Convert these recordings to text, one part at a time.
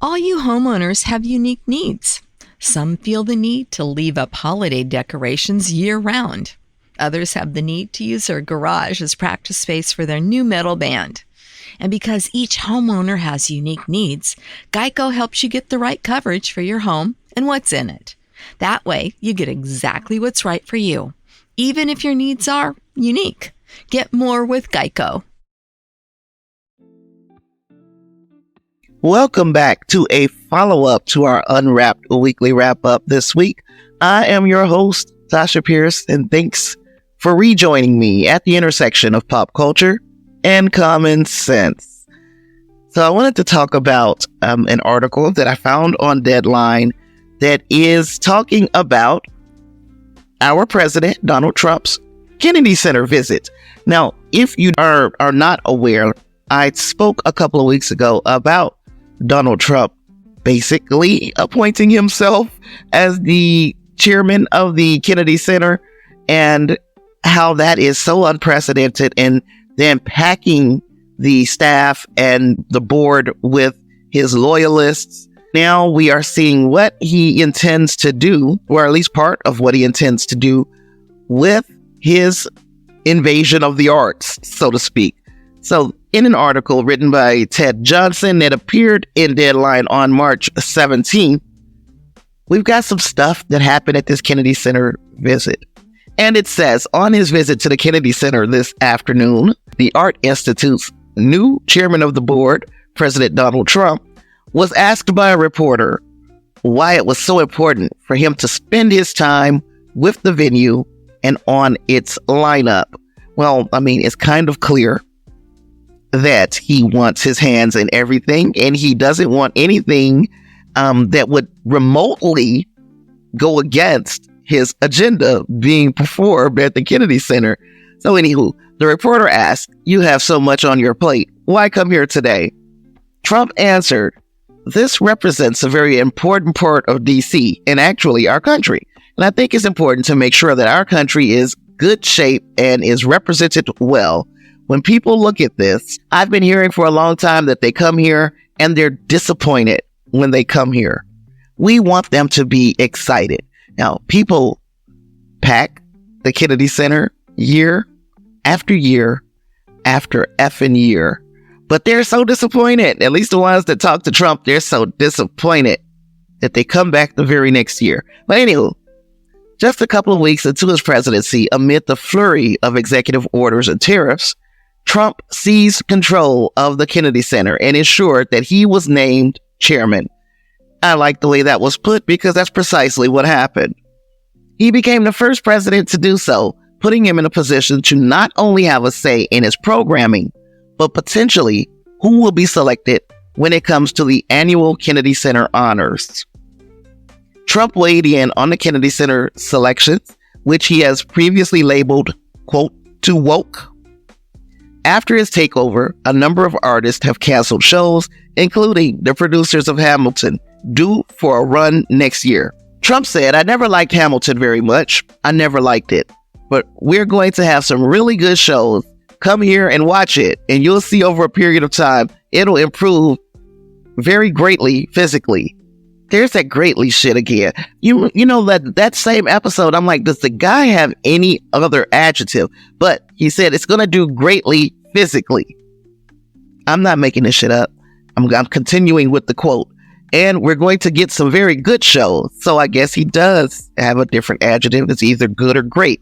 All you homeowners have unique needs. Some feel the need to leave up holiday decorations year-round. Others have the need to use their garage as practice space for their new metal band. And because each homeowner has unique needs, Geico helps you get the right coverage for your home and what's in it. That way, you get exactly what's right for you, even if your needs are unique. Get more with Geico. Welcome back to a follow-up to our UnWrapped Weekly Wrap-Up this week. I am your host, Tasha Pierce, and thanks for rejoining me at the intersection of pop culture and common sense. So I wanted to talk about an article that I found on Deadline that is talking about our president, Donald Trump's Kennedy Center visit. Now, if you are not aware, I spoke a couple of weeks ago about Donald Trump basically appointing himself as the chairman of the Kennedy Center and how that is so unprecedented, and then packing the staff and the board with his loyalists. Now we are seeing what he intends to do, or at least part of what he intends to do with his invasion of the arts, so to speak. So in an article written by Ted Johnson that appeared in Deadline on March 17th, we've got some stuff that happened at this Kennedy Center visit. And it says, on his visit to the Kennedy Center this afternoon, the Art Institute's new chairman of the board, President Donald Trump, was asked by a reporter why it was so important for him to spend his time with the venue and on its lineup. Well, I mean, it's kind of clear that he wants his hands in everything, and he doesn't want anything that would remotely go against his agenda being performed at the Kennedy Center. So anywho, the reporter asked, "You have so much on your plate. Why come here today?" Trump answered, "This represents a very important part of DC and actually our country. And I think it's important to make sure that our country is good shape and is represented well. When people look at this, I've been hearing for a long time that they come here and they're disappointed when they come here. We want them to be excited." Now, people pack the Kennedy Center year after year after effing year, but they're so disappointed. At least the ones that talk to Trump, they're so disappointed that they come back the very next year. But anywho, just a couple of weeks into his presidency, amid the flurry of executive orders and tariffs, Trump seized control of the Kennedy Center and ensured that he was named chairman. I like the way that was put because that's precisely what happened. He became the first president to do so, putting him in a position to not only have a say in his programming, but potentially who will be selected when it comes to the annual Kennedy Center honors. Trump weighed in on the Kennedy Center selections, which he has previously labeled, quote, too woke. After his takeover, a number of artists have canceled shows, including the producers of Hamilton, due for a run next year. Trump said, "I never liked Hamilton very much. I never liked it. But we're going to have some really good shows. Come here and watch it, and you'll see over a period of time, it'll improve very greatly physically." There's that greatly shit again. You know that same episode, I'm like, does the guy have any other adjective? But he said it's going to do greatly physically. I'm not making this shit up. I'm continuing with the quote. And we're going to get some very good shows. So I guess he does have a different adjective. It's either good or great.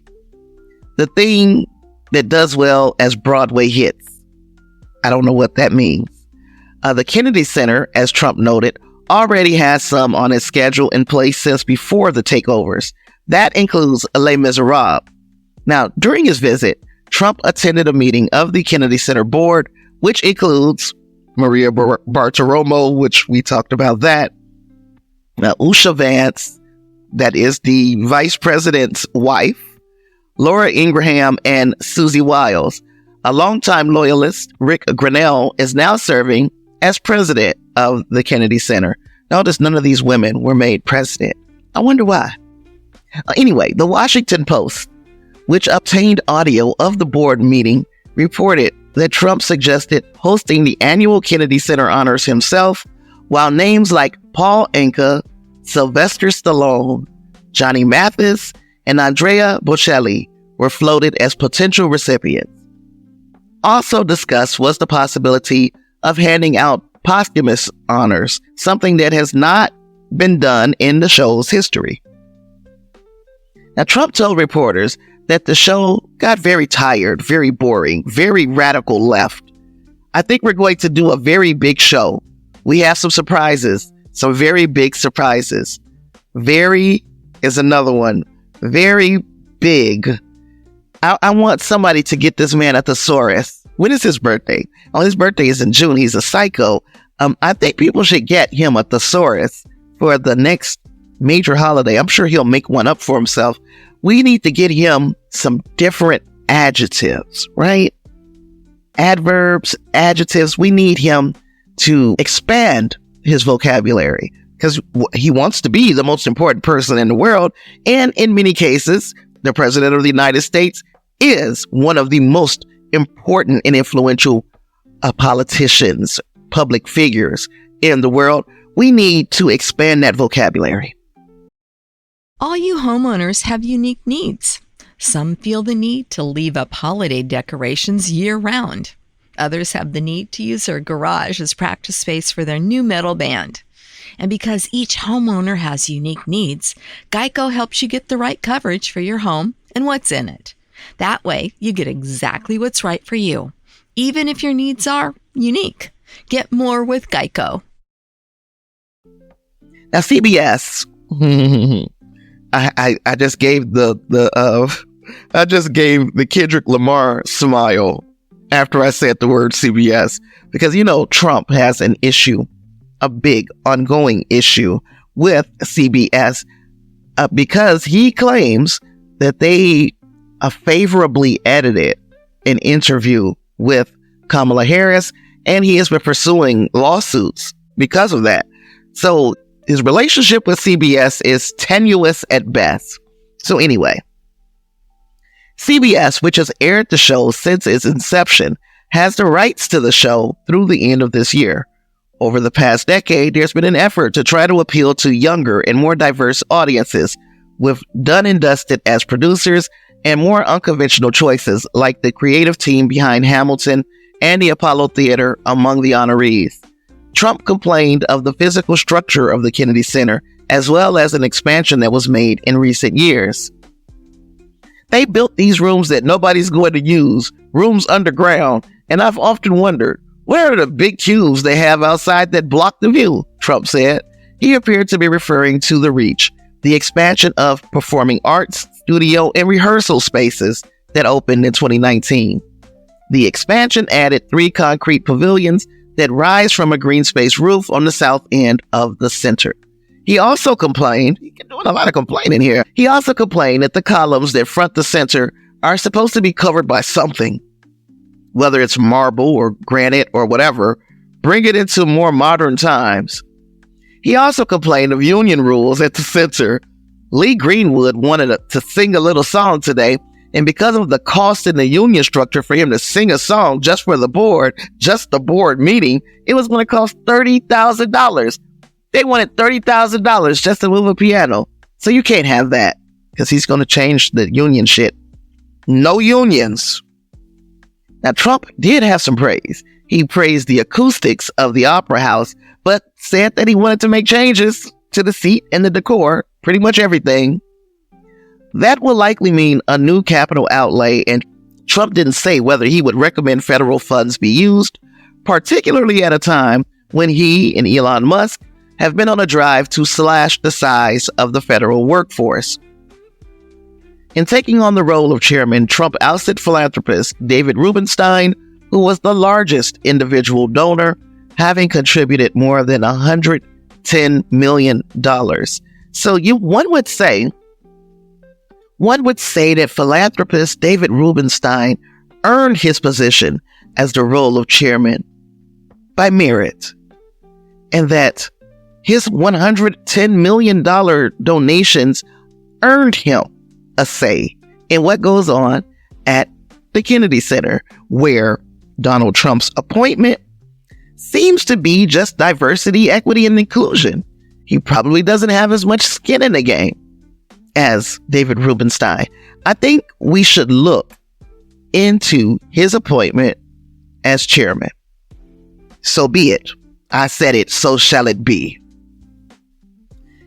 The thing that does well as Broadway hits. I don't know what that means. The Kennedy Center, as Trump noted, already has some on its schedule in place since before the takeovers. That includes Les Miserables. Now, during his visit, Trump attended a meeting of the Kennedy Center board, which includes Maria Bartiromo, which we talked about that. Now, Usha Vance, that is the vice president's wife, Laura Ingraham, and Susie Wiles. A longtime loyalist, Rick Grenell, is now serving as president of the Kennedy Center. Notice none of these women were made president. I wonder why. Anyway, the Washington Post, which obtained audio of the board meeting, reported that Trump suggested hosting the annual Kennedy Center honors himself, while names like Paul Anka, Sylvester Stallone, Johnny Mathis, and Andrea Bocelli were floated as potential recipients. Also discussed was the possibility of handing out posthumous honors, something that has not been done in the show's history. Now, Trump told reporters that the show got very tired, very boring, very radical left. I think we're going to do a very big show. We have some surprises, some very big surprises. Very is another one. Very big. I want somebody to get this man a thesaurus. When is his birthday? Oh, his birthday is in June. He's a psycho. I think people should get him a thesaurus for the next major holiday. I'm sure he'll make one up for himself. We need to get him some different adjectives, right? Adverbs, adjectives. We need him to expand his vocabulary because he wants to be the most important person in the world. And in many cases, the president of the United States is one of the most important and influential politicians, public figures in the world. We need to expand that vocabulary. All you homeowners have unique needs. Some feel the need to leave up holiday decorations year-round. Others have the need to use their garage as practice space for their new metal band. And because each homeowner has unique needs, Geico helps you get the right coverage for your home and what's in it. That way, you get exactly what's right for you, even if your needs are unique. Get more with Geico. Now, CBS, I just gave the Kendrick Lamar smile after I said the word CBS, because, Trump has an issue, a big ongoing issue with CBS, because he claims that they favorably edited an interview with Kamala Harris, and he has been pursuing lawsuits because of that. So his relationship with CBS is tenuous at best. So anyway, CBS, which has aired the show since its inception, has the rights to the show through the end of this year. Over the past decade, there's been an effort to try to appeal to younger and more diverse audiences, with done and dusted as producers and more unconventional choices like the creative team behind Hamilton and the Apollo Theater among the honorees. Trump complained of the physical structure of the Kennedy Center, as well as an expansion that was made in recent years. They built these rooms that nobody's going to use, rooms underground, and I've often wondered, where are the big cubes they have outside that block the view? Trump said. He appeared to be referring to the Reach, the expansion of performing arts, studio, and rehearsal spaces that opened in 2019. The expansion added 3 concrete pavilions that rise from a green space roof on the south end of the center. He also complained, he's doing a lot of complaining here. He also complained that the columns that front the center are supposed to be covered by something, whether it's marble or granite or whatever, bring it into more modern times. He also complained of union rules at the center. Lee Greenwood wanted to sing a little song today, and because of the cost in the union structure for him to sing a song just for the board, just the board meeting, it was going to cost $30,000. They wanted $30,000 just to move a piano. So you can't have that, because he's going to change the union shit. No unions. Now, Trump did have some praise. He praised the acoustics of the Opera House, but said that he wanted to make changes to the seat and the decor, pretty much everything. That will likely mean a new capital outlay, and Trump didn't say whether he would recommend federal funds be used, particularly at a time when he and Elon Musk have been on a drive to slash the size of the federal workforce. In taking on the role of chairman, Trump ousted philanthropist David Rubenstein, who was the largest individual donor, having contributed more than $110 million. So one would say that philanthropist David Rubenstein earned his position as the role of chairman by merit, and that his $110 million donations earned him a say in what goes on at the Kennedy Center, where Donald Trump's appointment seems to be just diversity, equity, and inclusion. He probably doesn't have as much skin in the game as David Rubenstein. I think we should look into his appointment as chairman. So be it. I said it, so shall it be.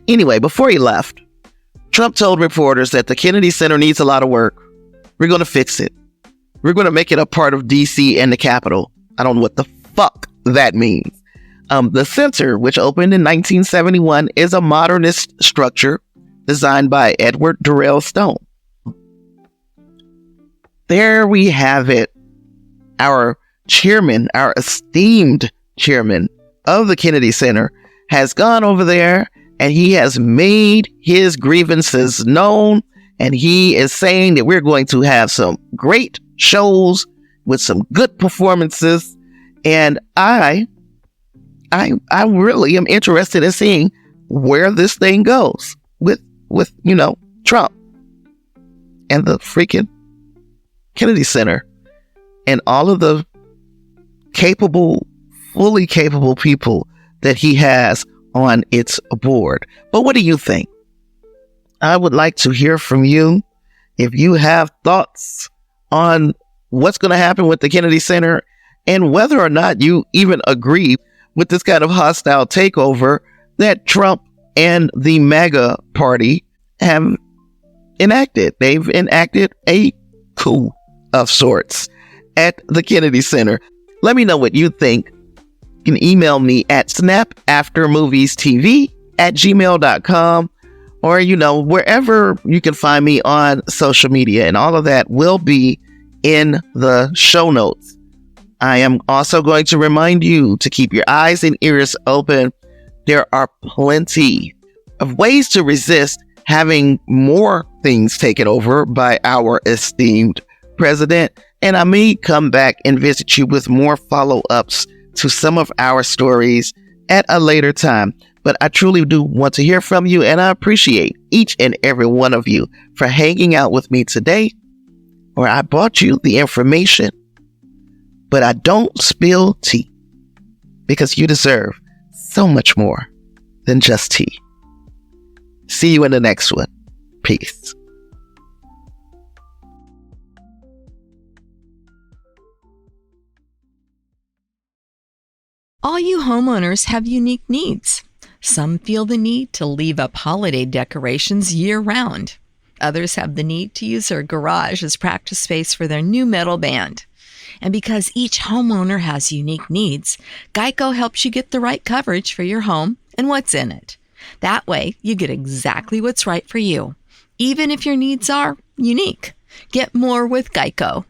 Anyway, before he left, Trump told reporters that the Kennedy Center needs a lot of work. We're going to fix it. We're going to make it a part of D.C. and the Capitol. I don't know what the fuck that means. The center, which opened in 1971, is a modernist structure designed by Edward Durrell Stone. There we have it. Our chairman, our esteemed chairman of the Kennedy Center, has gone over there and he has made his grievances known. And he is saying that we're going to have some great shows with some good performances. And I really am interested in seeing where this thing goes with Trump and the freaking Kennedy Center and all of the fully capable people that he has on its board. But what do you think? I would like to hear from you. If you have thoughts on what's going to happen with the Kennedy Center and whether or not you even agree with this kind of hostile takeover that Trump and the MAGA party have enacted. They've enacted a coup of sorts at the Kennedy Center. Let me know what you think. You can email me at snapaftermoviestv@gmail.com or, wherever you can find me on social media, and all of that will be in the show notes. I am also going to remind you to keep your eyes and ears open. There are plenty of ways to resist having more things taken over by our esteemed president, and I may come back and visit you with more follow-ups to some of our stories at a later time. But I truly do want to hear from you, and I appreciate each and every one of you for hanging out with me today, where I brought you the information, but I don't spill tea, because you deserve so much more than just tea. See you in the next one. Peace. All you homeowners have unique needs. Some feel the need to leave up holiday decorations year-round. Others have the need to use their garage as practice space for their new metal band. And because each homeowner has unique needs, Geico helps you get the right coverage for your home and what's in it. That way, you get exactly what's right for you, even if your needs are unique. Get more with Geico.